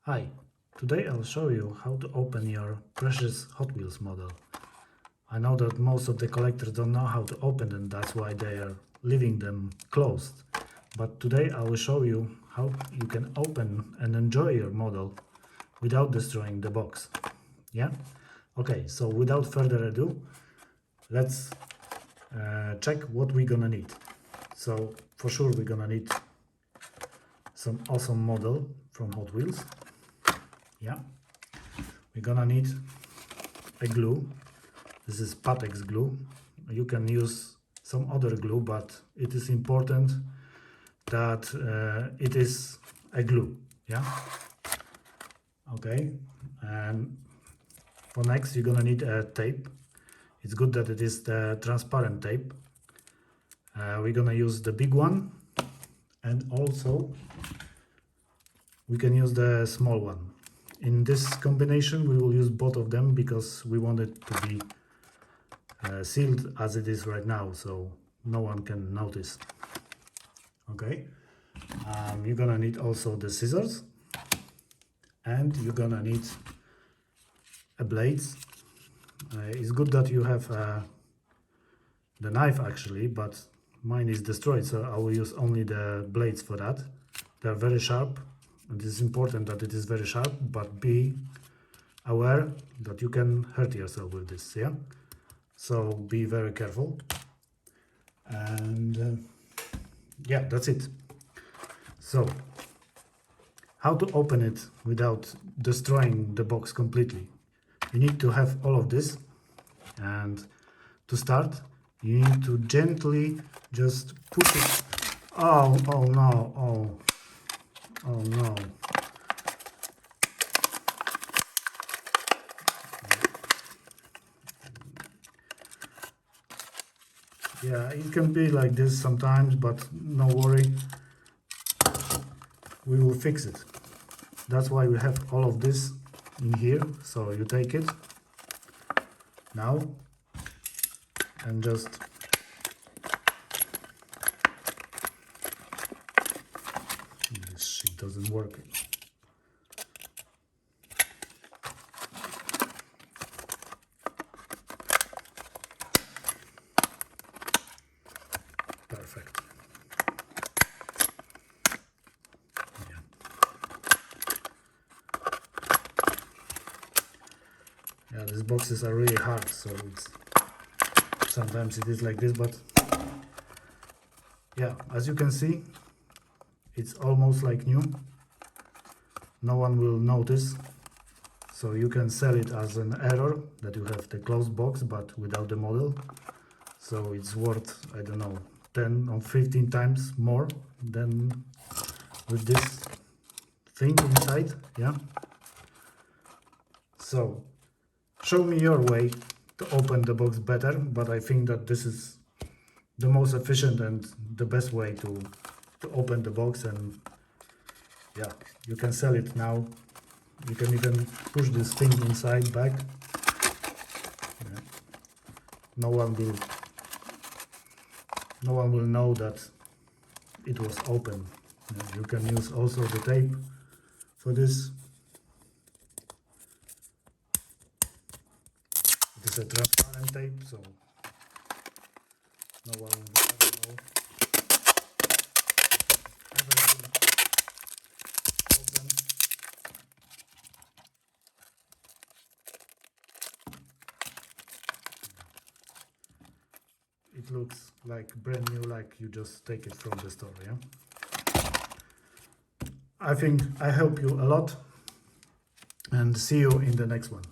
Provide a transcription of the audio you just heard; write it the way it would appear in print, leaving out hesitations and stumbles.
Hi, today I'll show you how to open your precious Hot Wheels model. I know that most of the collectors don't know how to open them, that's why they are leaving them closed. But today I will show you how you can open and enjoy your model without destroying the box. Yeah? Okay, so without further ado, let's check what we're gonna need. So for sure we're gonna need some awesome model from Hot Wheels. Yeah, we're gonna need a glue. This is Pateks glue. You can use some other glue, but it is important that it is a glue. Yeah. Okay. And for next, you're gonna need a tape. It's good that it is the transparent tape. We're gonna use the big one, and also we can use the small one. In this combination, we will use both of them because we want it to be sealed as it is right now, so no one can notice. Okay, you're gonna need also the scissors, and you're gonna need a blade. It's good that you have the knife actually, but mine is destroyed, so I will use only the blades for that. They're very sharp, and it is important that it is very sharp, but be aware that you can hurt yourself with this. Yeah, so be very careful. And yeah, that's it. So how to open it without destroying the box completely? You need to have all of this, and to start you need to gently just push it. Oh no, oh no. Yeah, it can be like this sometimes, but no worry, we will fix it. That's why we have all of this in here. So you take it now and just this shit doesn't work. Perfect. Yeah, these boxes are really hard, so it's sometimes it is like this, but yeah, as you can see, it's almost like new. No one will notice, so you can sell it as an error that you have the closed box but without the model. So it's worth, I don't know, 10 or 15 times more than with this thing inside. Yeah, so show me your way to open the box better, but I think that this is the most efficient and the best way to open the box. And yeah, you can sell it now. You can even push this thing inside back. Yeah. No one will know that it was open. Yeah, you can use also the tape for this. It is a transparent tape, so no one will ever know. Everything open. It looks like brand new, like you just take it from the store. Yeah, I think I help you a lot, and see you in the next one.